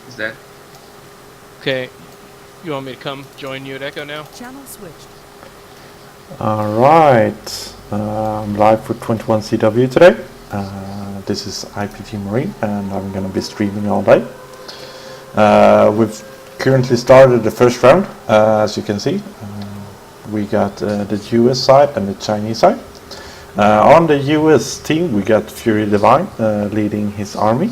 Is that? Okay, you want me to come join you at Echo now? Channel switched. Alright, I'm live for 21CW today. This is IPG Marine and I'm going to be streaming all day. We've currently started the first round, as you can see. We got the US side and the Chinese side. On the US team we got Fury Divine leading his army.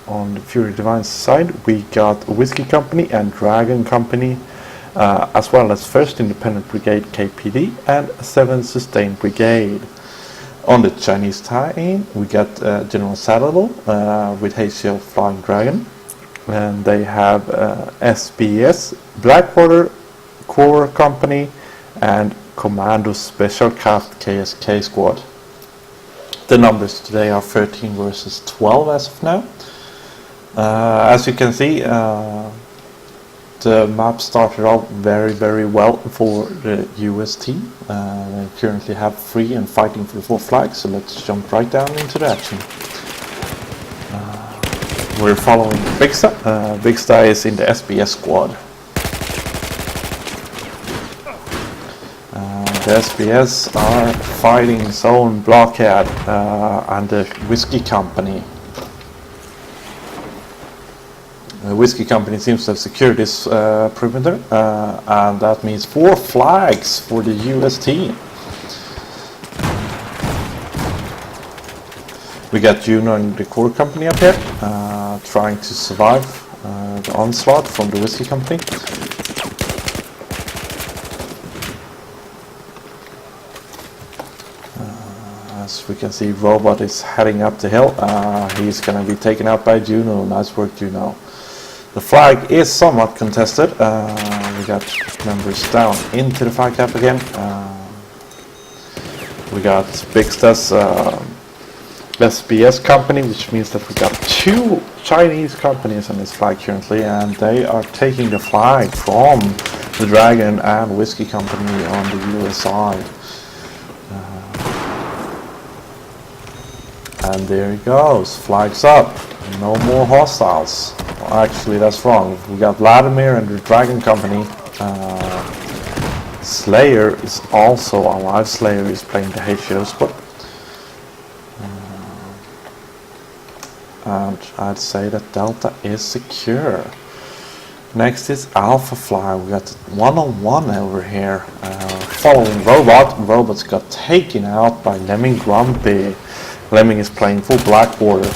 On the Fury Divine's side we got Whiskey Company and Dragon Company, as well as 1st Independent Brigade KPD and 7th Sustained Brigade. On the Chinese team we got General Saddle with HCL Flying Dragon, and they have SBS Blackwater Corps Company and Commando Special Craft KSK Squad. The numbers today are 13 versus 12 as of now. As you can see, the map started out very well for the US team. They currently have 3 and fighting for 4 flags, so let's jump right down into the action. We're following Big Star. Big Star is in the SBS squad. The SBS are fighting Zone Blockhead and the Whiskey Company. The Whiskey Company seems to have secured this perimeter, and that means 4 flags for the US team. We got Juno and the Core Company up here, trying to survive the onslaught from the Whiskey Company. As we can see, Robot is heading up the hill. He's going to be taken out by Juno. Nice work, Juno. The flag is somewhat contested. We got members down into the flag cap again. We got Big Star's SBS company, which means that we got 2 Chinese companies on this flag currently, and they are taking the flag from the Dragon and Whiskey Company on the US side. And there he goes, flags up, no more hostiles. Well, actually that's wrong, we got Vladimir and the Dragon Company. Slayer is also alive, Slayer is playing the HO squad. And I'd say that Delta is secure. Next is Alpha Fly. We got 1-on-1 over here. Following Robot. Robot's got taken out by Lemming Grumpy. Lemming is playing full Blackwater.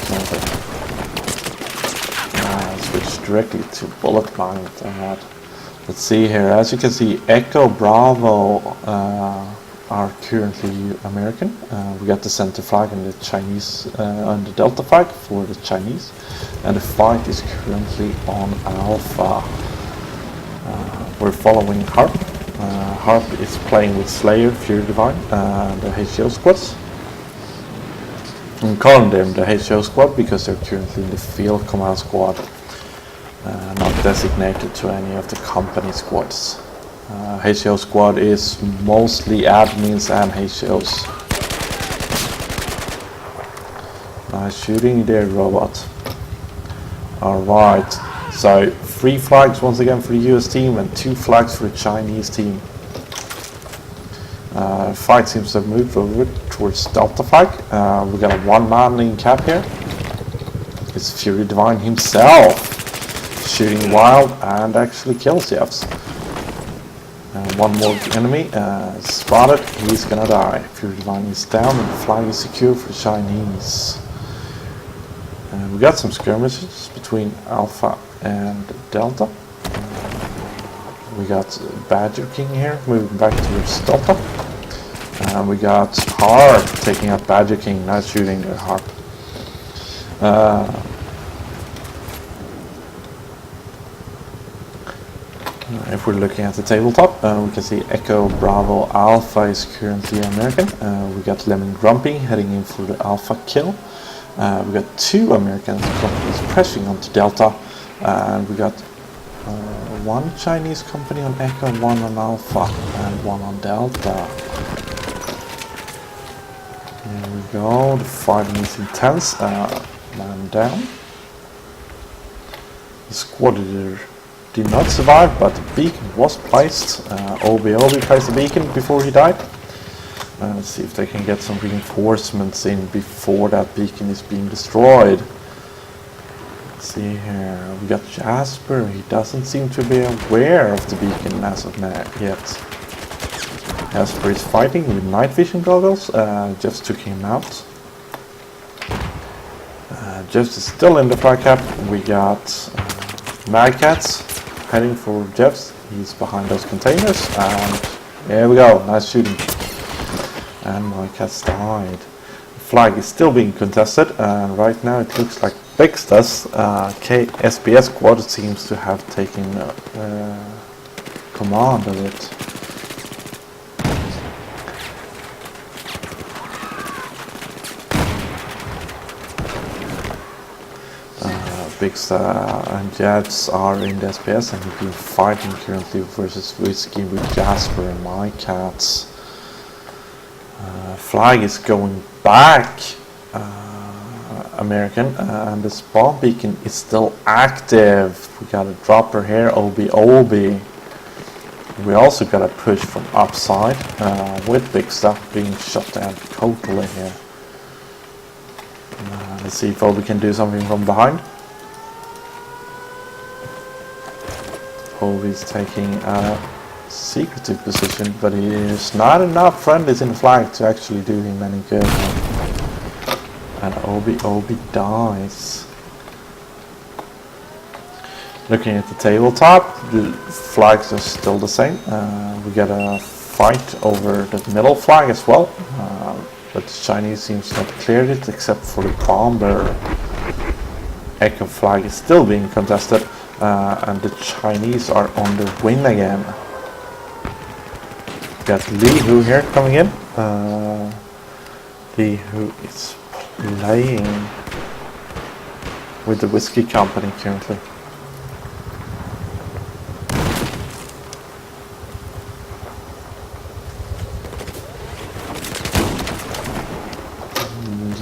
Switch directly to Bullet Blind. Let's see here. As you can see, Echo Bravo are currently American. We got the center flag and the Chinese and the Delta flag for the Chinese, and the fight is currently on Alpha. We're following Harp. Harp is playing with Slayer, Fury Divine, and the HO squads. I'm calling them the HO squad because they're currently in the field command squad, not designated to any of the company squads. HO squad is mostly admins and HOs. Nice shooting there, Robot. Alright, so 3 flags once again for the US team and 2 flags for the Chinese team. Fight seems to have moved over towards Delta flag. We got a 1-man in cap here. It's Fury Divine himself, shooting wild and actually kills Jeffs. One more enemy spotted, he's gonna die. Fury Divine is down and the flag is secure for the Chinese. We got some skirmishes between Alpha and Delta. We got Badger King here moving back towards Delta. And we got Harp taking out Badger King, nice shooting there, Harp. If we're looking at the tabletop, we can see Echo Bravo Alpha is currently American. We got Lemon Grumpy heading in for the Alpha kill. We got 2 American companies pressing onto Delta. And we got 1 Chinese company on Echo, 1 on Alpha, and 1 on Delta. There we go, the fighting is intense. Man down. The squad leader did not survive, but the beacon was placed. Obi placed the beacon before he died. Let's see if they can get some reinforcements in before that beacon is being destroyed. Let's see here, we got Jasper. He doesn't seem to be aware of the beacon as of now yet. Jasper is fighting with night vision goggles. Just took him out. Jeffs is still in the fly cap. We got Mad Cats heading for Jeffs. He's behind those containers. And there we go. Nice shooting. And Mad Cats died. The flag is still being contested. And right now it looks like Bixta's SBS squad seems to have taken command of it. Bixta and Jets are in the SPS and have been fighting currently versus Whiskey with Jasper and my cats. Flag is going back, American, and the spawn beacon is still active. We got a dropper here, Obi. We also got a push from upside with Bixta being shot down totally here. Let's see if Obi can do something from behind. Obi's taking a secretive position, but there's not enough friendlies in the flag to actually do him any good. And Obi dies. Looking at the tabletop, the flags are still the same. We got a fight over the middle flag as well, but the Chinese seems to have cleared it except for the bomber. Echo flag is still being contested. And the Chinese are on the win again. Got Li Hu here coming in. Li Hu is playing with the Whiskey Company currently.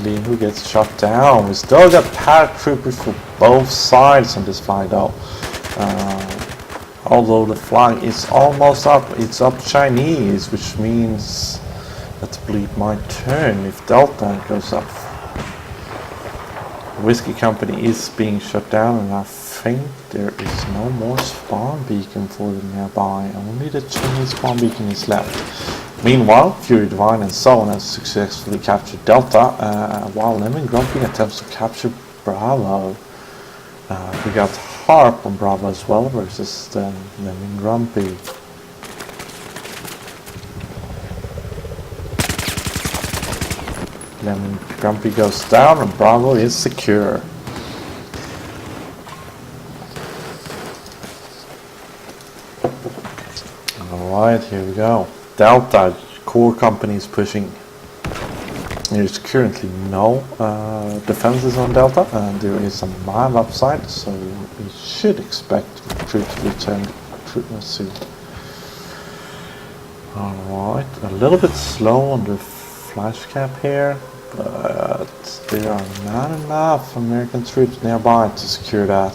Li Hu gets shot down. We still got paratroopers for both sides on this flag though. Although the flag is almost up, it's up Chinese, which means that the bleed might turn if Delta goes up. The Whiskey Company is being shut down, and I think there is no more spawn beacon for the nearby. Only the Chinese spawn beacon is left. Meanwhile, Fury Divine and so on has successfully captured Delta, while Lemon Grumpy attempts to capture Bravo. We got Harp on Bravo as well versus the Lemon Grumpy. Lemon Grumpy goes down and Bravo is secure. Alright, here we go. Delta, core company is pushing. There's currently no defenses on Delta, and there is a mile upside, so we should expect troops to return soon. Alright, a little bit slow on the flash cap here, but there are not enough American troops nearby to secure that.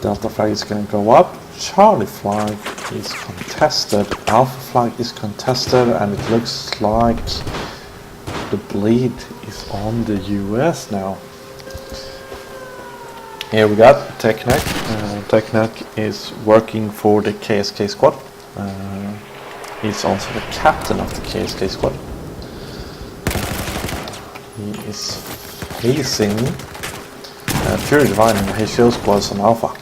Delta flag is going to go up. Charlie flag is contested. Alpha flag is contested, and it looks like the bleed is on the US now. Here we got Techneck. Techneck is working for the KSK squad. He's also the captain of the KSK squad. He is facing Fury Divine and his shield squads on Alpha.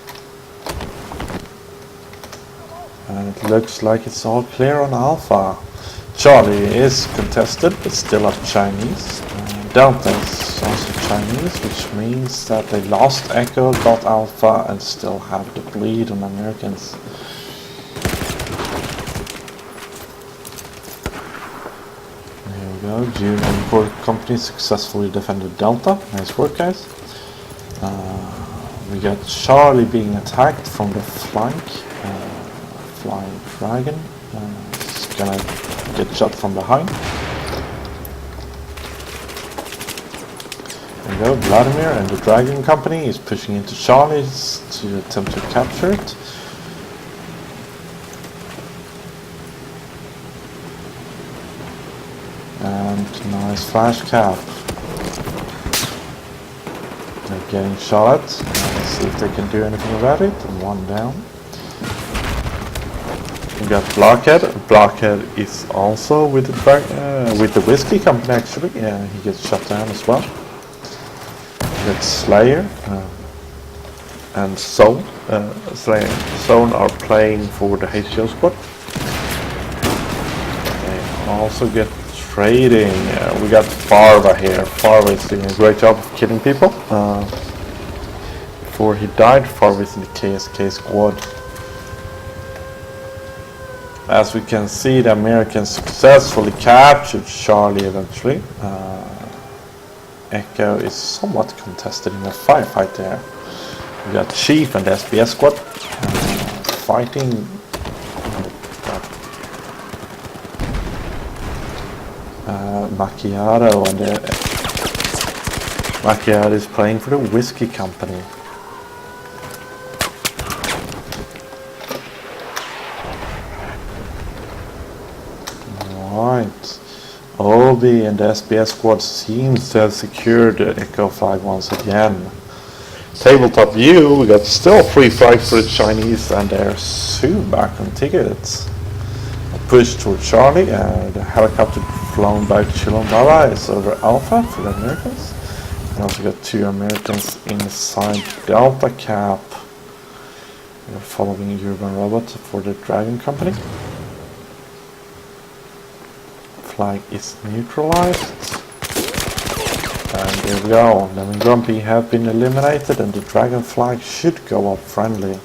And it looks like it's all clear on Alpha. Charlie is contested, but still up Chinese. Delta is also Chinese, which means that they lost Echo, got Alpha, and still have the bleed on Americans. There we go. June and Core Company successfully defended Delta. Nice work, guys. We got Charlie being attacked from the flank. Flying Dragon. He's gonna get shot from behind. There we go, Vladimir and the Dragon Company is pushing into Charlie's to attempt to capture it. And nice flash cap. They're getting shot at. Let's see if they can do anything about it. And one down. We got Blockhead. Blockhead is also with the Whiskey Company actually. Yeah, he gets shot down as well. We got Slayer and Zone. Slayer and Zone are playing for the HO squad. They also get trading. We got Farva here. Farva is doing a great job of killing people. Before he died, Farva is in the KSK squad. As we can see, the Americans successfully captured Charlie eventually. Echo is somewhat contested in a firefight there. We got Chief and the SBS squad fighting. Macchiato and Macchiato is playing for the Whiskey Company. Alright. Obi and the SBS squad seems to have secured the Echo flag once again. Tabletop view, we got still 3 flags for the Chinese and they're soon back on tickets. A push toward Charlie, the helicopter flown by Chilondara is over Alpha for the Americans. And also got 2 Americans inside Delta Cap. We're following Urban Robot for the Dragon Company. Flag is neutralized. And there we go. Lemon Grumpy have been eliminated and the Dragon flag should go up friendly.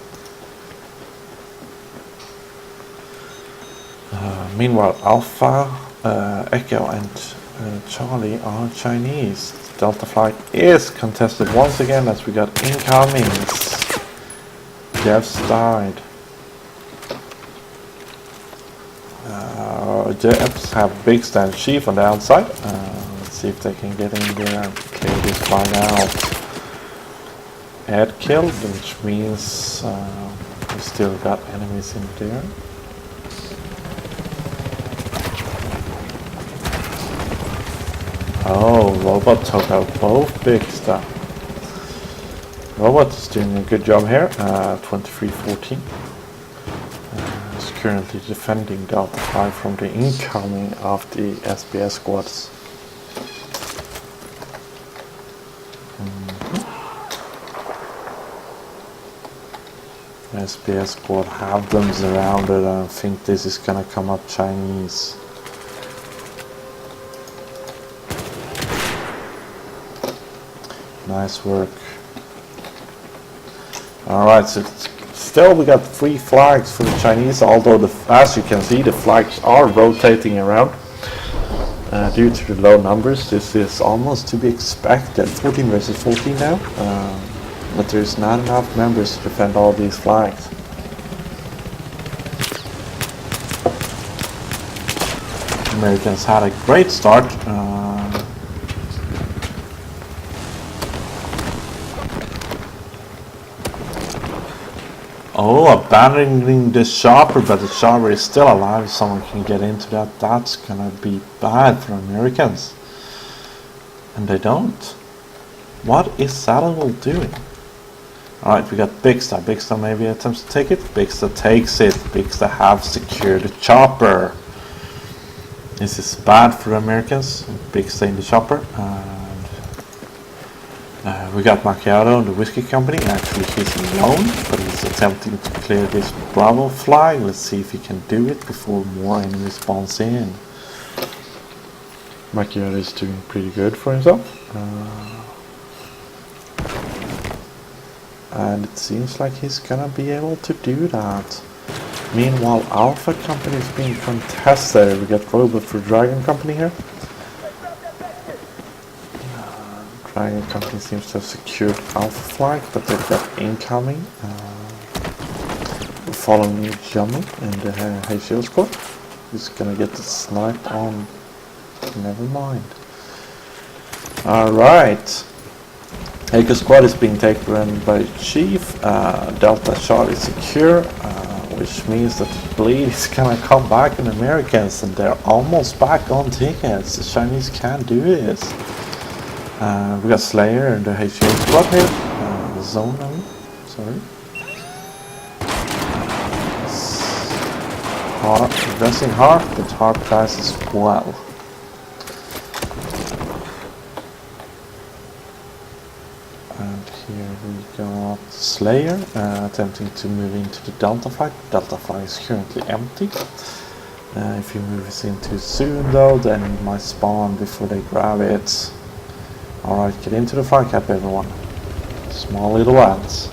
Meanwhile, Alpha, Echo and Charlie are Chinese. Delta flag is contested once again as we got incomings. Devs died. Devs have Big Stand Chief on the outside. Let's see if they can get in there and clear this flag out. Ed killed, which means we still got enemies in there. Oh, Robot took out both Big Star. Robot is doing a good job here. 23-14. Is currently defending Delta 5 from the incoming of the SBS squads. SBS squad have them surrounded. I think this is gonna come up Chinese. Nice work. Alright, so still we got 3 flags for the Chinese, although as you can see the flags are rotating around. Due to the low numbers, this is almost to be expected. 14 versus 14 now. But there's not enough members to defend all these flags. Americans had a great start. Abandoning the chopper, but the chopper is still alive. If someone can get into that, that's gonna be bad for Americans. And they don't. What is Saddlewell doing? Alright, we got Big Star. Big Star maybe attempts to take it. Big Star takes it. Big Star have secured the chopper. This is bad for the Americans. Big Star in the chopper. We got Macchiato and the Whiskey Company. Actually, he's alone, but he's attempting to clear this Bravo flag. Let's see if he can do it before more enemies spawns in. Macchiato is doing pretty good for himself. And it seems like he's gonna be able to do that. Meanwhile, Alpha Company is being contested. We got Robot for Dragon Company here. Dragon Company seems to have secured Alpha flag, but they've got incoming. Following Yummy and the HO squad. Who's gonna get the snipe on? Never mind. Alright. Echo Squad is being taken by Chief. Delta Charlie is secure, which means that the bleed is gonna come back in Americans, and they're almost back on tickets. The Chinese can't do this. We got Slayer and the HA Squad here. Zone, I mean. Sorry. Hard, addressing hard, but hard price as well. And here we got Slayer attempting to move into the Delta flag. Delta flag is currently empty. If you move this in too soon though, then it might spawn before they grab it. Alright, get into the flag cap everyone. Small little ants.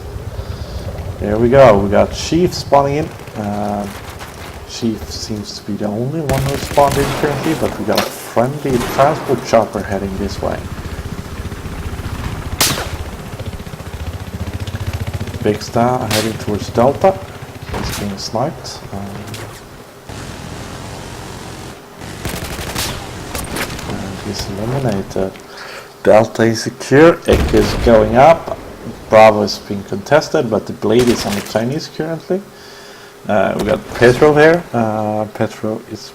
There we go, we got Chief spawning in. Chief seems to be the only one who spawned in currently, but we got a friendly transport chopper heading this way. Big Star heading towards Delta. He's being sniped. And he's eliminated. Delta is secure. Echo is going up. Bravo is being contested, but the blade is on the Chinese currently. We got Petro here. Petro is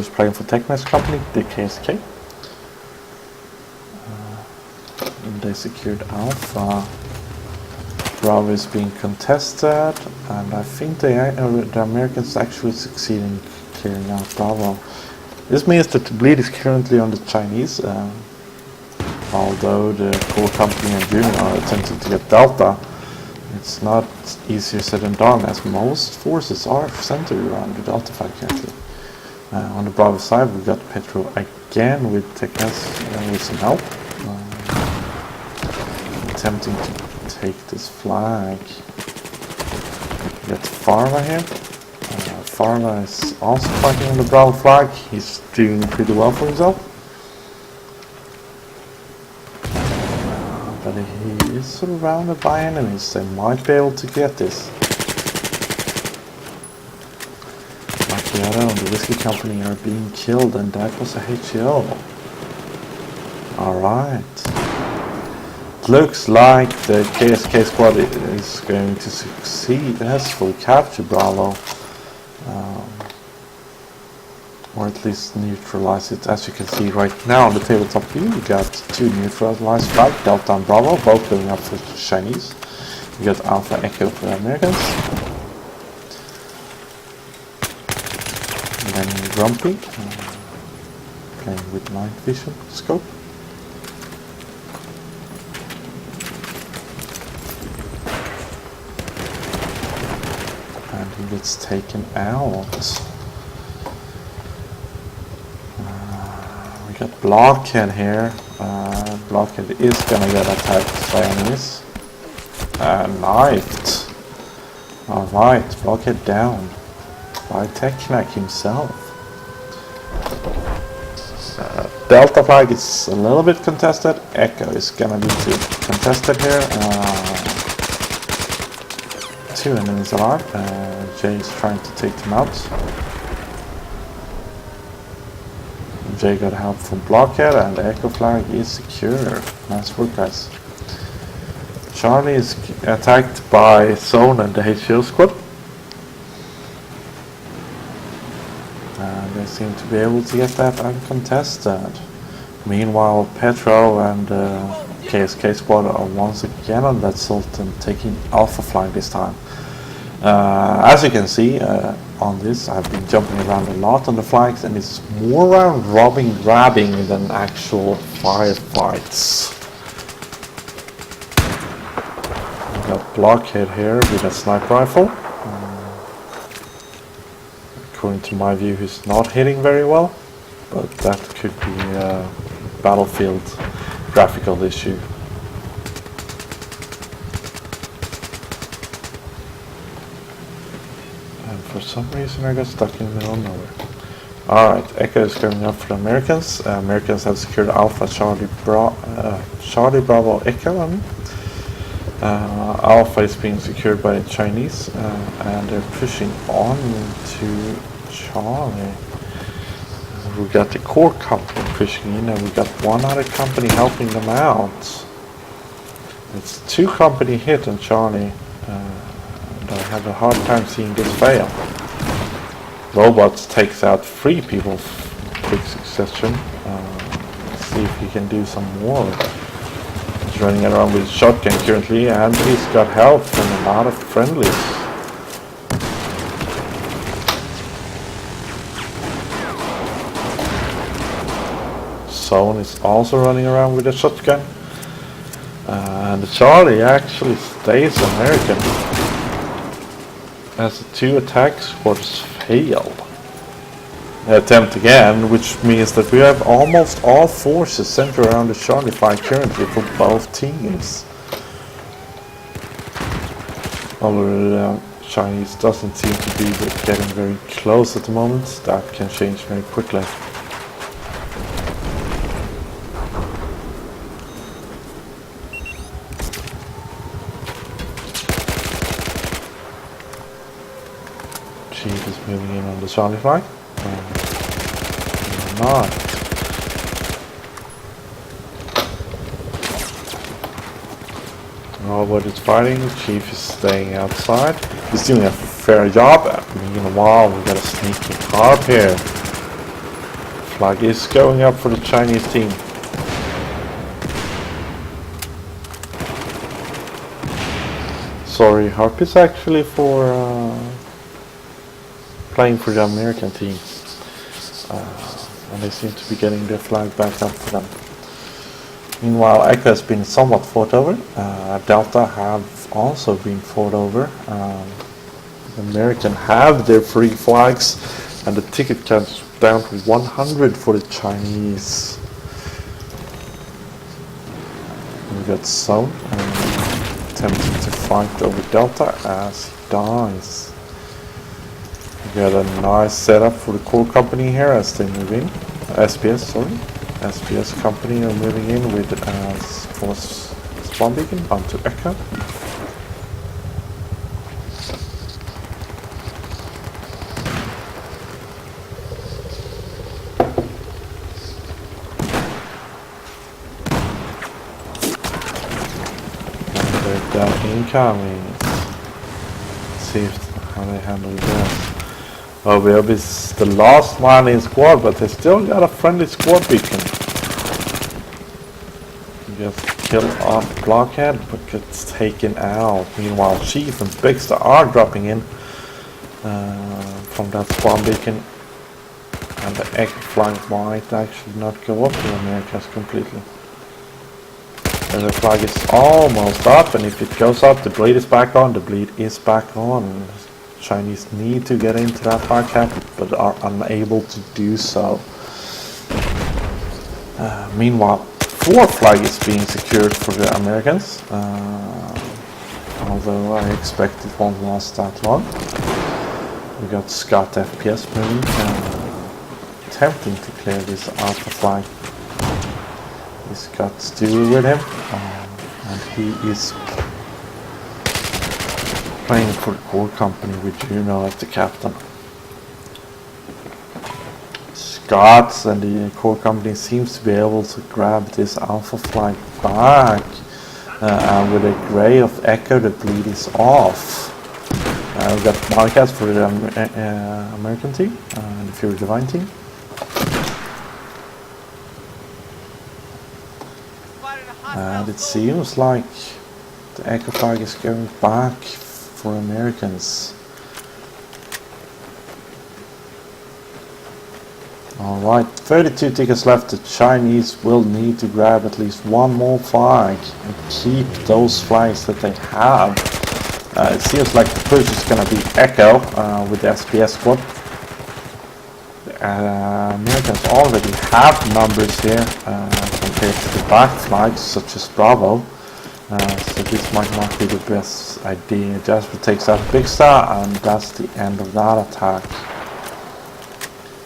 playing for Techmax company, the KSK. And they secured Alpha. Bravo is being contested, and I think the Americans actually succeed in clearing out Bravo. This means that the bleed is currently on the Chinese, although the core company and Junior are attempting to get Delta. It's not easier said than done, as most forces are centered around the Delta flag currently. On the Bravo side, we got Petro again with Techmax with some help. Attempting to take this flag. We got Farva here. Farva is also fighting on the Bravo flag. He's doing pretty well for himself. But he is surrounded by enemies. They might be able to get this. Macchiato and the Whiskey Company are being killed, and that was a HO. Alright. Looks like the KSK squad is going to successfully capture Bravo, or at least neutralize it. As you can see right now on the tabletop view, we got two neutralized flags, Delta and Bravo, both going up for the Chinese. We got Alpha Echo for the Americans. And then Grumpy, playing with night vision scope. And he gets taken out. We got Blockhead here. Blockhead is gonna get attacked by enemies. Knifed. Alright, Blockhead down by Techmax himself. Delta flag is a little bit contested. Echo is gonna be too contested here. Two enemies alive. Jay is trying to take them out. Jay got help from Blockhead, and the Echo flag is secure. Nice work, guys. Charlie is attacked by Zone and the HO squad. And they seem to be able to get that uncontested. Meanwhile, Petro and KSK squad are once again on that Sultan, taking Alpha flag this time. As you can see on this, I've been jumping around a lot on the flags, and it's more around grabbing than actual firefights. We got Blockhead here with a sniper rifle. According to my view, he's not hitting very well, but that could be a battlefield graphical issue. For some reason I got stuck in the middle of nowhere. Alright, Echo is going up for the Americans. Americans have secured Alpha Charlie Bravo Echo. Alpha is being secured by the Chinese, and they're pushing on to Charlie. we got the core company pushing in, and we got one other company helping them out. It's 2 company hit on Charlie, and I have a hard time seeing this fail. Robots takes out 3 people in quick succession. Let's see if he can do some more. He's running around with a shotgun currently, and he's got help from a lot of friendlies. Zone is also running around with a shotgun. And the Charlie actually stays American as the 2 attack squads failed. Attempt again, which means that we have almost all forces centered around the Charlie fight currently for both teams. Although Chinese doesn't seem to be getting very close at the moment, that can change very quickly. Chief is moving in on the Charlie flag. Not. Robot is fighting, Chief is staying outside. He's doing a fair job. Meanwhile, we got a sneaky harp here. Flag is going up for the Chinese team. Sorry, harp is actually for playing for the American team. And they seem to be getting their flag back up for them. Meanwhile, Echo has been somewhat fought over. Delta have also been fought over. The American have their 3 flags, and the ticket counts down to 100 for the Chinese. We got Zone attempting to fight over Delta as he dies. We got a nice setup for the core company here as they move in. SPS, sorry. SPS company are moving in with force spawn beacon onto Echo. And they're down incoming. Let's see how they handle that. Oh, Web is the last one in squad, but they still got a friendly squad beacon. Just kill off Blockhead, but gets taken out. Meanwhile, Chief and Bigster are dropping in from that spawn beacon. And the egg flag might actually not go up to Americas completely. And the flag is almost up, and if it goes up, the bleed is back on. The bleed is back on. Chinese need to get into that flag cap, but are unable to do so. Meanwhile, 4 flag is being secured for the Americans, although I expect it won't last that long. We got Scott FPS moving, attempting to clear this alpha flag. He's got Stewie with him, and he is playing for the core company with Juno as the captain. Scots and the core company seems to be able to grab this alpha flag back, and with a grey of Echo, the bleed is off. We've got Marquez for the American team and the Fury Divine team. And it seems like the Echo flag is going back for Americans. Alright, 32 tickets left. The Chinese will need to grab at least one more flag and keep those flags that they have. It seems like the push is going to be Echo with the SPS squad. The Americans already have numbers here compared to the back flags such as Bravo. So this might not be the best idea. Jasper takes out Big Star, and that's the end of that attack.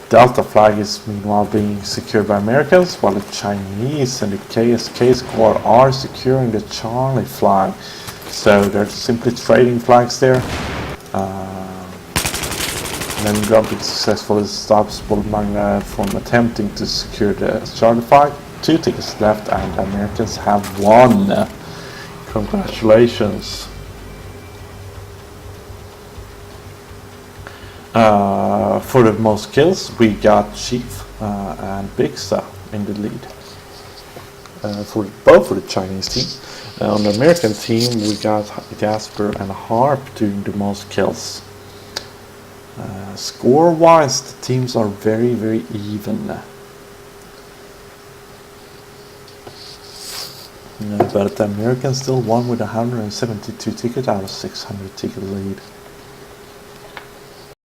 Delta flag is meanwhile being secured by Americans, while the Chinese and the KSK squad are securing the Charlie flag. So they're simply trading flags there. And then Grumpy successfully stops Bullmagna from attempting to secure the Charlie fight. 2 tickets left and the Americans have won. Congratulations. For the most kills, we got Chief and Bixa in the lead. Both for the Chinese team. On the American team, we got Jasper and Harp doing the most kills. Score-wise, the teams are very, very even. But the Americans still won with 172 tickets out of 600 ticket lead.